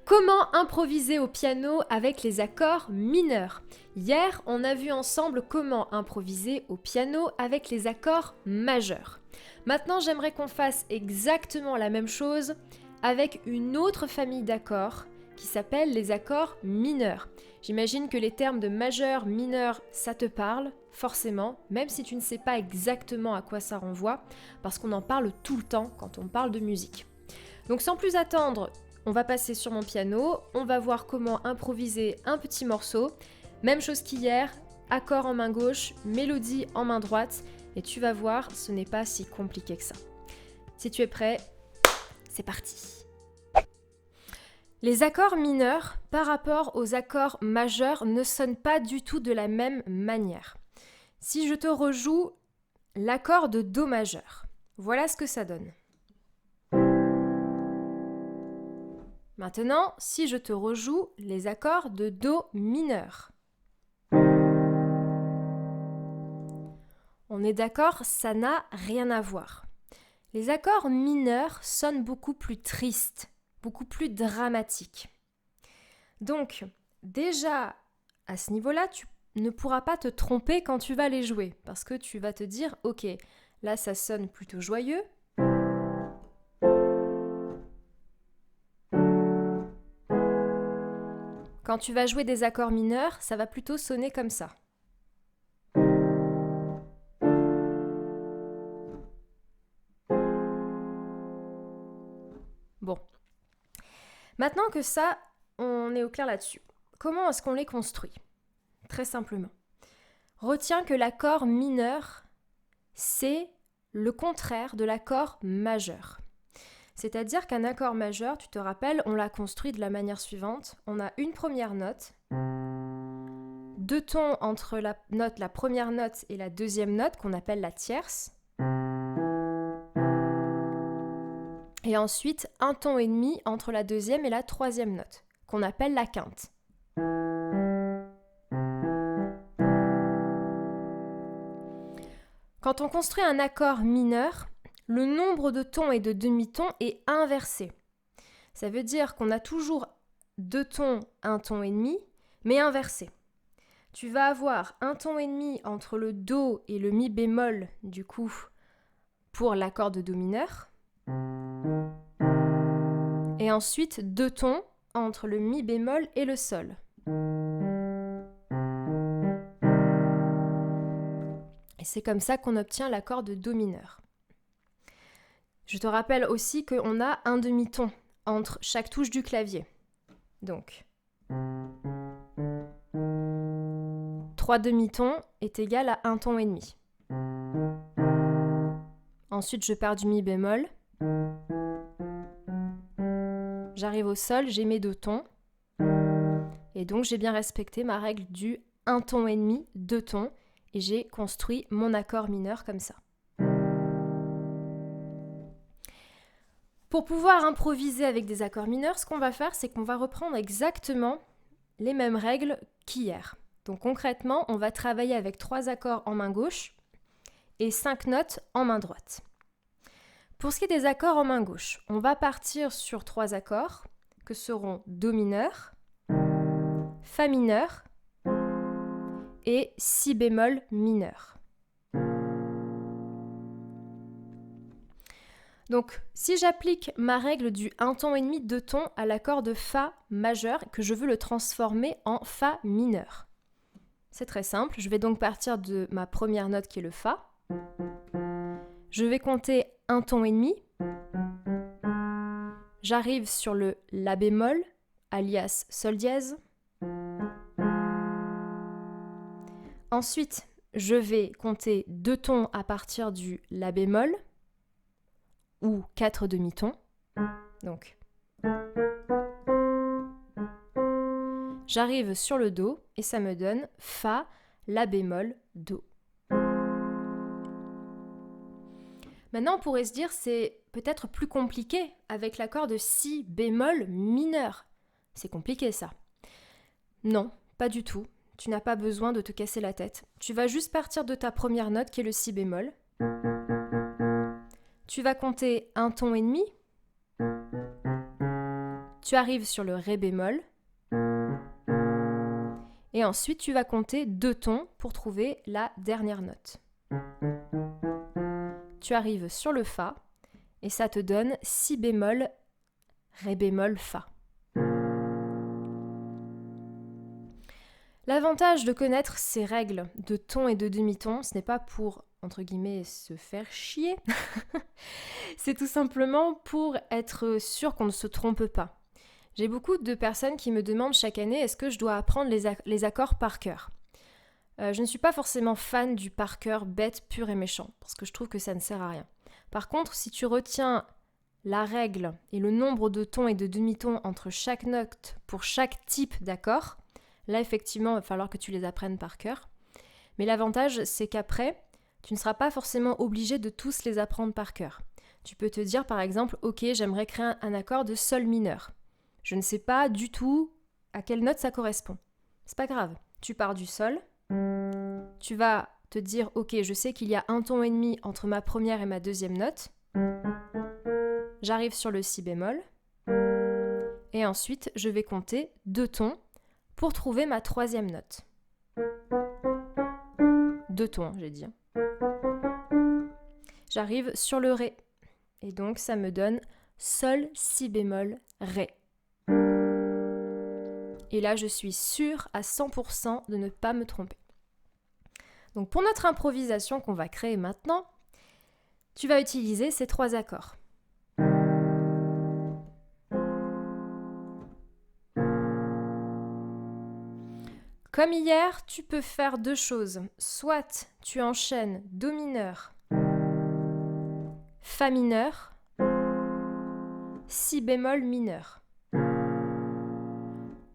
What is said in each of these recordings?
Comment improviser au piano avec les accords mineurs? Hier, on a vu ensemble comment improviser au piano avec les accords majeurs. Maintenant, j'aimerais qu'on fasse exactement la même chose avec une autre famille d'accords qui s'appelle les accords mineurs. J'imagine que les termes de majeur, mineur, ça te parle, forcément, même si tu ne sais pas exactement à quoi ça renvoie, parce qu'on en parle tout le temps quand on parle de musique. Donc sans plus attendre, on va passer sur mon piano, on va voir comment improviser un petit morceau. Même chose qu'hier, accord en main gauche, mélodie en main droite, et tu vas voir, ce n'est pas si compliqué que ça. Si tu es prêt, c'est parti. Les accords mineurs, par rapport aux accords majeurs, ne sonnent pas du tout de la même manière. Si je te rejoue l'accord de Do majeur, voilà ce que ça donne. Maintenant, si je te rejoue les accords de Do mineur. On est d'accord, ça n'a rien à voir. Les accords mineurs sonnent beaucoup plus tristes, beaucoup plus dramatiques. Donc, déjà, à ce niveau-là, tu ne pourras pas te tromper quand tu vas les jouer, parce que tu vas te dire, ok, là ça sonne plutôt joyeux. Quand tu vas jouer des accords mineurs, ça va plutôt sonner comme ça. Bon. Maintenant que ça, on est au clair là-dessus. Comment est-ce qu'on les construit? Très simplement. Retiens que l'accord mineur, c'est le contraire de l'accord majeur. C'est-à-dire qu'un accord majeur, tu te rappelles, on l'a construit de la manière suivante. On a une première note, deux tons entre la première note et la deuxième note, qu'on appelle la tierce. Et ensuite, un ton et demi entre la deuxième et la troisième note, qu'on appelle la quinte. Quand on construit un accord mineur, le nombre de tons et de demi-tons est inversé. Ça veut dire qu'on a toujours deux tons, un ton et demi, mais inversé. Tu vas avoir un ton et demi entre le Do et le Mi bémol, du coup, pour l'accord de Do mineur. Et ensuite, deux tons entre le Mi bémol et le Sol. Et c'est comme ça qu'on obtient l'accord de Do mineur. Je te rappelle aussi qu'on a un demi-ton entre chaque touche du clavier. Donc, 3 demi-tons est égal à un ton et demi. Ensuite, je pars du Mi bémol. J'arrive au Sol, j'ai mes deux tons. Et donc, j'ai bien respecté ma règle du un ton et demi, deux tons. Et j'ai construit mon accord mineur comme ça. Pour pouvoir improviser avec des accords mineurs, ce qu'on va faire, c'est qu'on va reprendre exactement les mêmes règles qu'hier. Donc concrètement, on va travailler avec 3 accords en main gauche et 5 notes en main droite. Pour ce qui est des accords en main gauche, on va partir sur 3 accords que seront Do mineur, Fa mineur et Si bémol mineur. Donc, si j'applique ma règle du un ton et demi, deux tons à l'accord de Fa majeur, que je veux le transformer en Fa mineur. C'est très simple, je vais donc partir de ma première note qui est le Fa. Je vais compter un ton et demi. J'arrive sur le La bémol, alias Sol dièse. Ensuite, je vais compter deux tons à partir du La bémol, ou 4 demi-tons. Donc, j'arrive sur le Do et ça me donne Fa, La bémol, Do. Maintenant, on pourrait se dire c'est peut-être plus compliqué avec l'accord de Si bémol mineur. C'est compliqué ça. Non, pas du tout. Tu n'as pas besoin de te casser la tête. Tu vas juste partir de ta première note qui est le Si bémol. Tu vas compter un ton et demi. Tu arrives sur le Ré bémol. Et ensuite, tu vas compter 2 tons pour trouver la dernière note. Tu arrives sur le Fa et ça te donne Si bémol, Ré bémol, Fa. L'avantage de connaître ces règles de ton et de demi-ton, ce n'est pas pour, entre guillemets, se faire chier. C'est tout simplement pour être sûr qu'on ne se trompe pas. J'ai beaucoup de personnes qui me demandent chaque année est-ce que je dois apprendre les accords par cœur. Je ne suis pas forcément fan du par cœur bête, pur et méchant, parce que je trouve que ça ne sert à rien. Par contre, si tu retiens la règle et le nombre de tons et de demi-tons entre chaque note pour chaque type d'accord, là effectivement il va falloir que tu les apprennes par cœur. Mais l'avantage c'est qu'après, tu ne seras pas forcément obligé de tous les apprendre par cœur. Tu peux te dire par exemple, ok j'aimerais créer un accord de sol mineur. Je ne sais pas du tout à quelle note ça correspond. C'est pas grave, tu pars du sol, tu vas te dire ok je sais qu'il y a 1 ton et demi entre ma première et ma deuxième note. J'arrive sur le Si bémol et ensuite je vais compter 2 tons pour trouver ma troisième note. 2 tons, j'ai dit. J'arrive sur le Ré et donc ça me donne Sol, Si bémol, Ré. Et là, je suis sûre à 100% de ne pas me tromper. Donc pour notre improvisation qu'on va créer maintenant, tu vas utiliser ces 3 accords. Comme hier, tu peux faire 2 choses. Soit tu enchaînes Do mineur, Fa mineur, Si bémol mineur.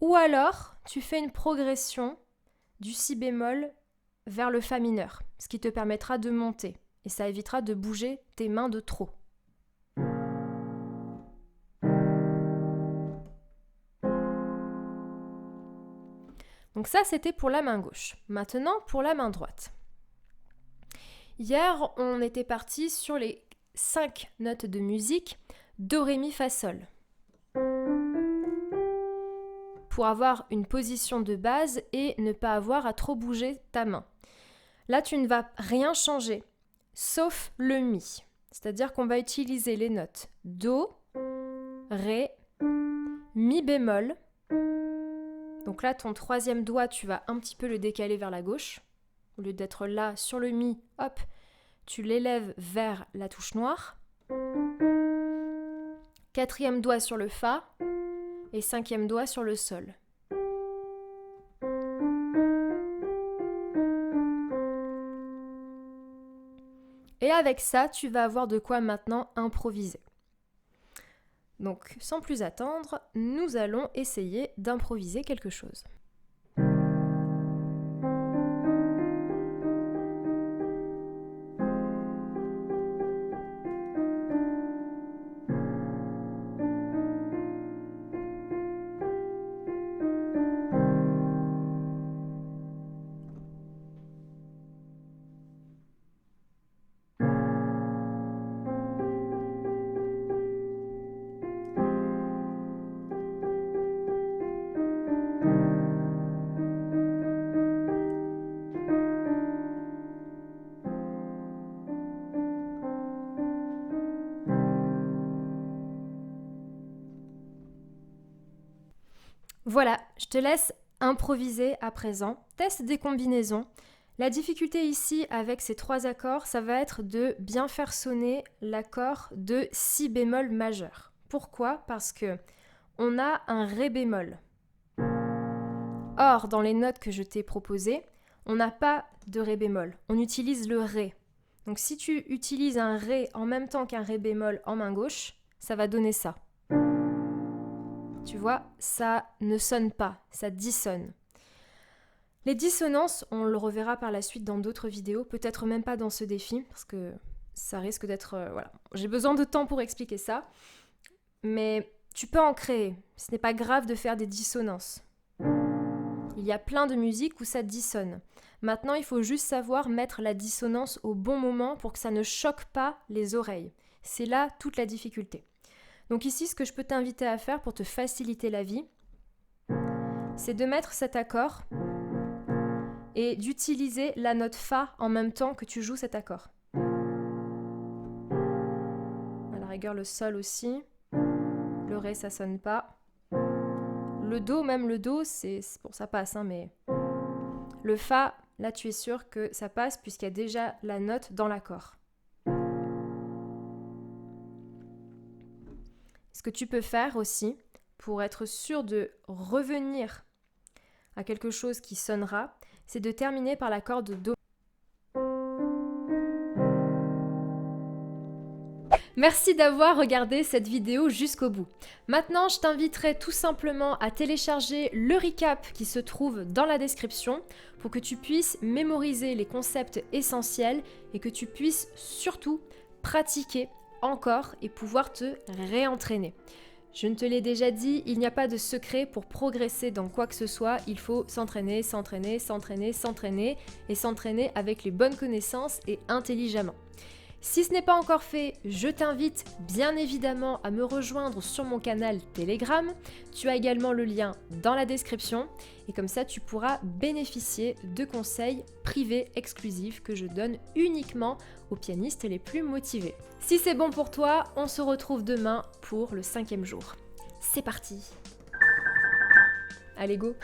Ou alors, tu fais une progression du Si bémol vers le Fa mineur, ce qui te permettra de monter et ça évitera de bouger tes mains de trop. Donc ça, c'était pour la main gauche. Maintenant, pour la main droite. Hier, on était parti sur les 5 notes de musique Do, Ré, Mi, Fa, Sol. Pour avoir une position de base et ne pas avoir à trop bouger ta main. Là, tu ne vas rien changer, sauf le Mi. C'est-à-dire qu'on va utiliser les notes Do, Ré, Mi bémol. Donc là, ton troisième doigt, tu vas un petit peu le décaler vers la gauche. Au lieu d'être là sur le Mi, hop, tu l'élèves vers la touche noire. 4e doigt sur le Fa. Et 5e doigt sur le Sol. Et avec ça, tu vas avoir de quoi maintenant improviser. Donc, sans plus attendre, nous allons essayer d'improviser quelque chose. Voilà, je te laisse improviser à présent. Teste des combinaisons. La difficulté ici avec ces 3 accords, ça va être de bien faire sonner l'accord de Si bémol majeur. Pourquoi ? Parce que on a un Ré bémol. Or, dans les notes que je t'ai proposées, on n'a pas de Ré bémol. On utilise le Ré. Donc si tu utilises un Ré en même temps qu'un Ré bémol en main gauche, ça va donner ça. Tu vois, ça ne sonne pas, ça dissonne. Les dissonances, on le reverra par la suite dans d'autres vidéos, peut-être même pas dans ce défi, parce que ça risque d'être... voilà. J'ai besoin de temps pour expliquer ça, mais tu peux en créer. Ce n'est pas grave de faire des dissonances. Il y a plein de musiques où ça dissonne. Maintenant, il faut juste savoir mettre la dissonance au bon moment pour que ça ne choque pas les oreilles. C'est là toute la difficulté. Donc ici, ce que je peux t'inviter à faire pour te faciliter la vie, c'est de mettre cet accord et d'utiliser la note Fa en même temps que tu joues cet accord. À la rigueur, le Sol aussi. Le Ré, ça sonne pas. Le Do, même le Do, c'est bon, ça passe, hein, mais le Fa, là, tu es sûr que ça passe puisqu'il y a déjà la note dans l'accord. Ce que tu peux faire aussi, pour être sûr de revenir à quelque chose qui sonnera, c'est de terminer par l'accord de Do. Merci d'avoir regardé cette vidéo jusqu'au bout. Maintenant, je t'inviterai tout simplement à télécharger le recap qui se trouve dans la description pour que tu puisses mémoriser les concepts essentiels et que tu puisses surtout pratiquer encore et pouvoir te réentraîner. Je ne te l'ai déjà dit, il n'y a pas de secret pour progresser dans quoi que ce soit, il faut s'entraîner, s'entraîner, s'entraîner, s'entraîner et s'entraîner avec les bonnes connaissances et intelligemment. Si ce n'est pas encore fait, je t'invite bien évidemment à me rejoindre sur mon canal Telegram. Tu as également le lien dans la description et comme ça tu pourras bénéficier de conseils privés exclusifs que je donne uniquement aux pianistes les plus motivés. Si c'est bon pour toi, on se retrouve demain pour le 5e jour. C'est parti! Allez go!